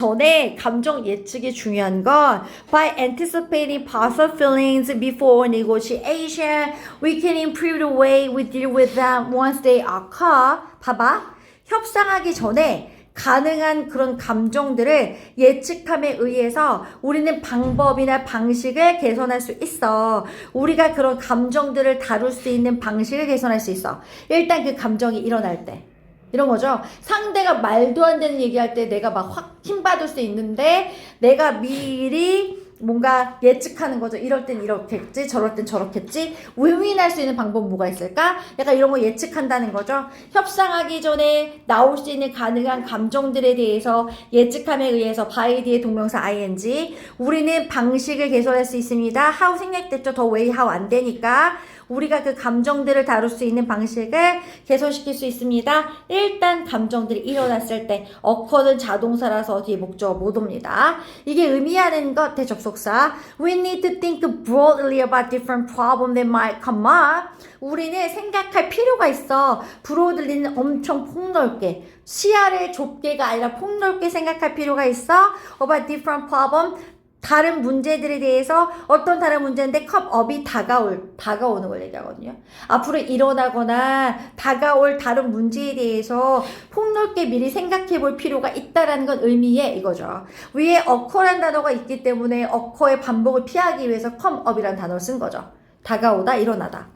전에 감정 예측이 중요한 건 by anticipating possible feelings before negotiation, we can improve the way we deal with them once they occur. 봐봐. 협상하기 전에 가능한 그런 감정들을 예측함에 의해서 우리는 방법이나 방식을 개선할 수 있어. 우리가 그런 감정들을 다룰 수 있는 방식을 개선할 수 있어. 일단 그 감정이 일어날 때. 이런 거죠. 상대가 말도 안 되는 얘기할 때 내가 막 확 힘받을 수 있는데 내가 미리 뭔가 예측하는 거죠. 이럴 땐 이렇겠지, 저럴 땐 저렇겠지. 윈윈할 수 있는 방법 뭐가 있을까? 약간 이런 거 예측한다는 거죠. 협상하기 전에 나올 수 있는 가능한 감정들에 대해서 예측함에 의해서 by 뒤에 동명사 ing. 우리는 방식을 개선할 수 있습니다. how 생략됐죠. 더 way how 안 되니까. 우리가 그 감정들을 다룰 수 있는 방식을 개선시킬 수 있습니다. 일단 감정들이 일어났을 때 occur는 자동사라서 뒤에 목적어 못 옵니다. 이게 의미하는 것 대접속사. We need to think broadly about different problems that might come up. 우리는 생각할 필요가 있어. broadly는 엄청 폭넓게. 시야를 좁게가 아니라 폭넓게 생각할 필요가 있어. about different problems. 다른 문제들에 대해서 어떤 다른 문제인데 컵업이 다가오는 걸 얘기하거든요. 앞으로 일어나거나 다가올 다른 문제에 대해서 폭넓게 미리 생각해 볼 필요가 있다라는 건 의미에 이거죠. 위에 occur란 단어가 있기 때문에 occur의 반복을 피하기 위해서 comeup이라는 단어를 쓴 거죠. 다가오다, 일어나다.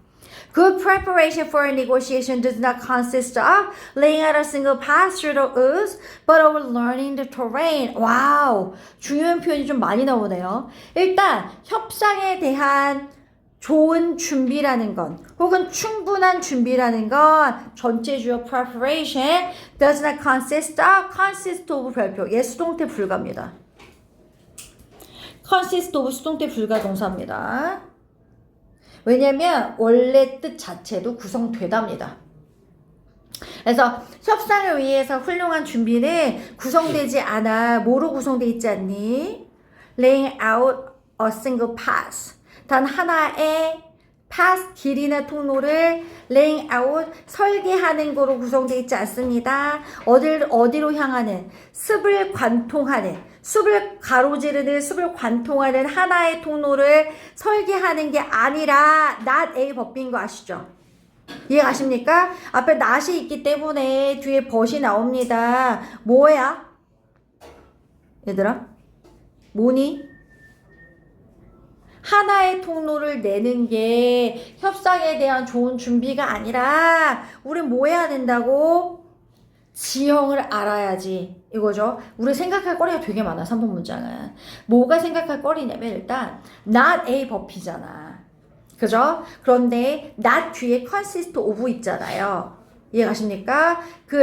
Good preparation for a negotiation does not consist of laying out a single path through the woods, but of learning the terrain. 와우, 중요한 표현이 좀 많이 나오네요. 일단 협상에 대한 좋은 준비라는 건 혹은 충분한 준비라는 건 전체 주어 preparation does not consist of 별표. 얘 수동태 불가입니다. consist of 수동태 불가 동사입니다. 왜냐면 원래 뜻 자체도 구성되답니다. 그래서 협상을 위해서 훌륭한 준비는 구성되지 않아. 뭐로 구성되어 있지 않니? Laying out a single path. 단 하나의 path, 길이나 통로를 laying out, 설계하는 거로 구성되어 있지 않습니다. 어디로 향하는? 숲을 관통하는, 숲을 가로지르는, 숲을 관통하는 하나의 통로를 설계하는 게 아니라 not a 법인 거 아시죠? 이해가십니까? 앞에 not이 있기 때문에 뒤에 but이 나옵니다. 뭐야? 얘들아? 뭐니? 하나의 통로를 내는 게 협상에 대한 좋은 준비가 아니라 우린 뭐 해야 된다고? 지형을 알아야지 이거죠. 우리 생각할 거리가 되게 많아. 3번 문장은 뭐가 생각할 거리냐면 일단 not a 법이잖아. 그죠? 그런데 not 뒤에 consist of 있잖아요. 이해가십니까? 그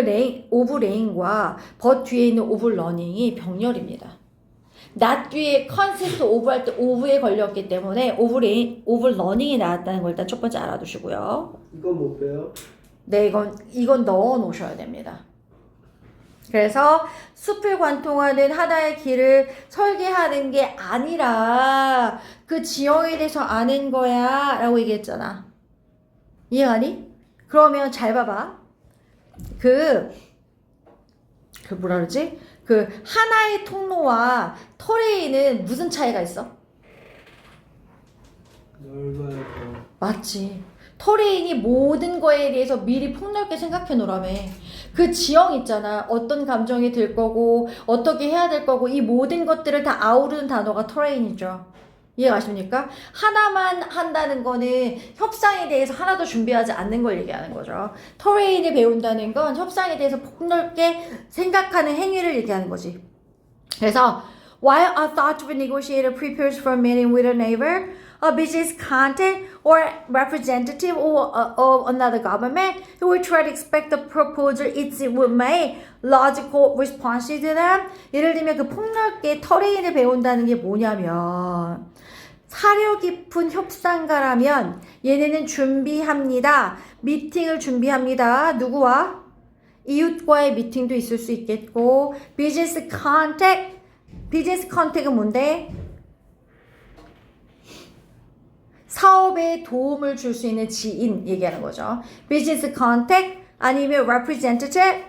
of laying과 but 뒤에 있는 of learning이 병렬입니다. not 뒤에 consist of 할 때 of에 걸렸기 때문에 of learning이 나왔다는 걸 일단 첫 번째 알아두시고요. 이건 못 빼요? 네, 이건 넣어 놓으셔야 됩니다. 그래서 숲을 관통하는 하나의 길을 설계하는 게 아니라 그 지형에 대해서 아는 거야 라고 얘기했잖아. 이해가니? 그러면 잘 봐봐. 그 뭐라 그러지? 그 하나의 통로와 터레인은 무슨 차이가 있어? 넓어요. 맞지. 터레인이 모든 거에 대해서 미리 폭넓게 생각해 놓으라며. 그 지형 있잖아. 어떤 감정이 들 거고 어떻게 해야 될 거고 이 모든 것들을 다 아우르는 단어가 터레인이죠. 이해가십니까? 하나만 한다는 거는 협상에 대해서 하나도 준비하지 않는 걸 얘기하는 거죠. 터레인을 배운다는 건 협상에 대해서 폭넓게 생각하는 행위를 얘기하는 거지. 그래서 while a thoughtful negotiator prepares for a meeting with a neighbor, a business contact, or representative of another government, he will try to expect the proposal it would make logical responses to them. 예를 들면 그 폭넓게 터레인을 배운다는 게 뭐냐면 사려 깊은 협상가라면 얘네는 준비합니다. 미팅을 준비합니다. 누구와? 이웃과의 미팅도 있을 수 있겠고 비즈니스 컨택은 뭔데? 사업에 도움을 줄 수 있는 지인 얘기하는 거죠. 비즈니스 컨택 아니면 representative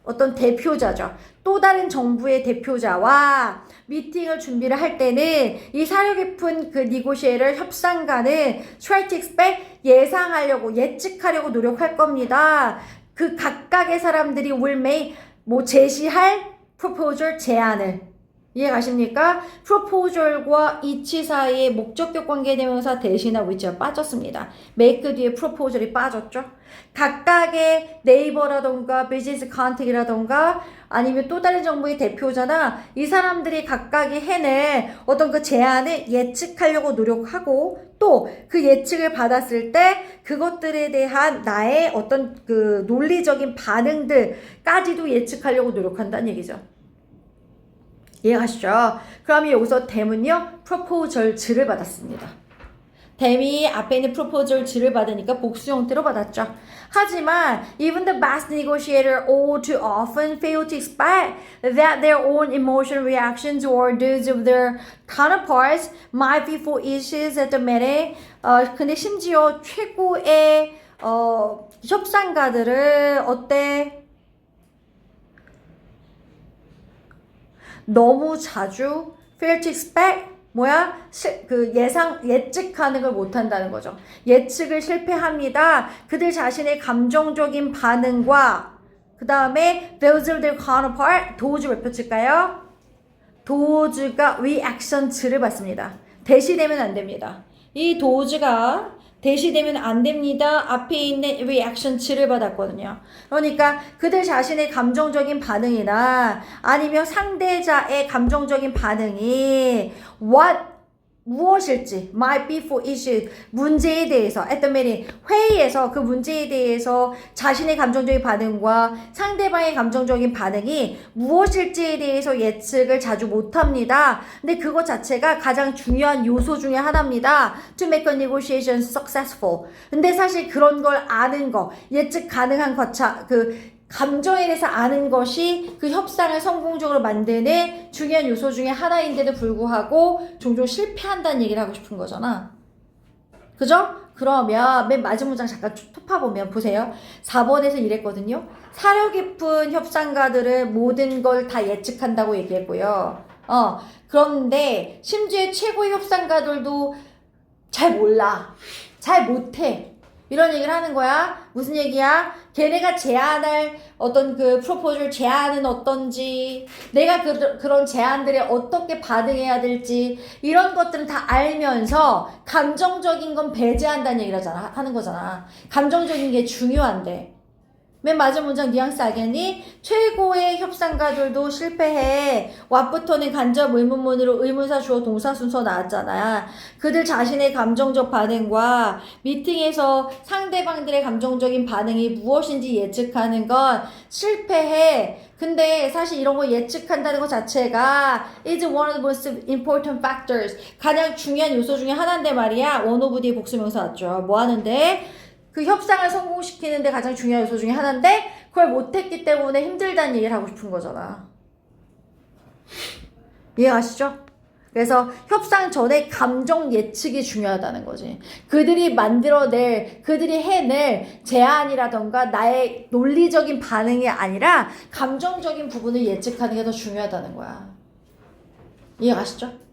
어떤 대표자죠. 또 다른 정부의 대표자와 미팅을 준비를 할 때는 이 사려 깊은 그 니고시에이터 협상가는 try to expect 예상하려고 예측하려고 노력할 겁니다. 그 각각의 사람들이 will make 뭐 제시할 proposal 제안을 이해가십니까? proposal과 이치 사이의 목적격 관계대명사 대신하고 있죠. 빠졌습니다. make 뒤에 proposal이 빠졌죠. 각각의 네이버라던가 비즈니스 컨택이라던가 아니면 또 다른 정부의 대표자나 이 사람들이 각각이 해낼 어떤 그 제안을 예측하려고 노력하고 또 그 예측을 받았을 때 그것들에 대한 나의 어떤 그 논리적인 반응들까지도 예측하려고 노력한다는 얘기죠. 이해가시죠? 그럼 여기서 댐은요, proposal즈를 받았습니다. 댐이 앞에 있는 proposal즈를 받으니까 복수 형태로 받았죠. 하지만 even the best negotiator all too often fail to expect that their own emotional reactions or those of their counterparts might be for issues at the meeting. 근데 심지어 최고의 협상가들은 어때? 너무 자주 fail to expect 그 예측하는 걸 못한다는 거죠. 예측을 실패합니다. 그들 자신의 감정적인 반응과 그 다음에 those of their counterpart 도우즈 몇 표 칠까요? 도우즈가 reactions를 받습니다. 대시되면 안 됩니다. 이 도우즈가 대시되면 안 됩니다. 앞에 있는 reactions를 받았거든요. 그러니까 그들 자신의 감정적인 반응이나 아니면 상대자의 감정적인 반응이 무엇일지 might be for issue 문제에 대해서 at the meeting 회의에서 그 문제에 대해서 자신의 감정적인 반응과 상대방의 감정적인 반응이 무엇일지에 대해서 예측을 자주 못합니다. 근데 그것 자체가 가장 중요한 요소 중에 하나입니다. To make a negotiation successful. 근데 사실 그런 걸 아는 거 예측 가능한 감정에 대해서 아는 것이 그 협상을 성공적으로 만드는 중요한 요소 중에 하나인데도 불구하고 종종 실패한다는 얘기를 하고 싶은 거잖아. 그죠? 그러면 맨 마지막 문장 잠깐 톱파보면 보세요. 4번에서 이랬거든요. 사려 깊은 협상가들은 모든 걸 다 예측한다고 얘기했고요. 그런데 심지어 최고의 협상가들도 잘 몰라. 잘 못해. 이런 얘기를 하는 거야. 무슨 얘기야? 걔네가 제안할 어떤 그 프로포즈를 제안은 어떤지, 내가 그런 제안들에 어떻게 반응해야 될지, 이런 것들은 다 알면서 감정적인 건 배제한다는 얘기를 하는 거잖아. 감정적인 게 중요한데. 맨 마지막 문장 뉘앙스 알겠니? 최고의 협상가들도 실패해. what부터는 간접 의문문으로 의문사 주어 동사 순서 나왔잖아. 그들 자신의 감정적 반응과 미팅에서 상대방들의 감정적인 반응이 무엇인지 예측하는 건 실패해. 근데 사실 이런 거 예측한다는 것 자체가 is one of the most important factors. 가장 중요한 요소 중에 하나인데 말이야. one of 뒤에 복수명사 왔죠. 뭐 하는데? 그 협상을 성공시키는데 가장 중요한 요소 중에 하나인데 그걸 못했기 때문에 힘들다는 얘기를 하고 싶은 거잖아. 이해가시죠? 그래서 협상 전에 감정 예측이 중요하다는 거지. 그들이 그들이 해낼 제안이라던가 나의 논리적인 반응이 아니라 감정적인 부분을 예측하는 게 더 중요하다는 거야. 이해가시죠?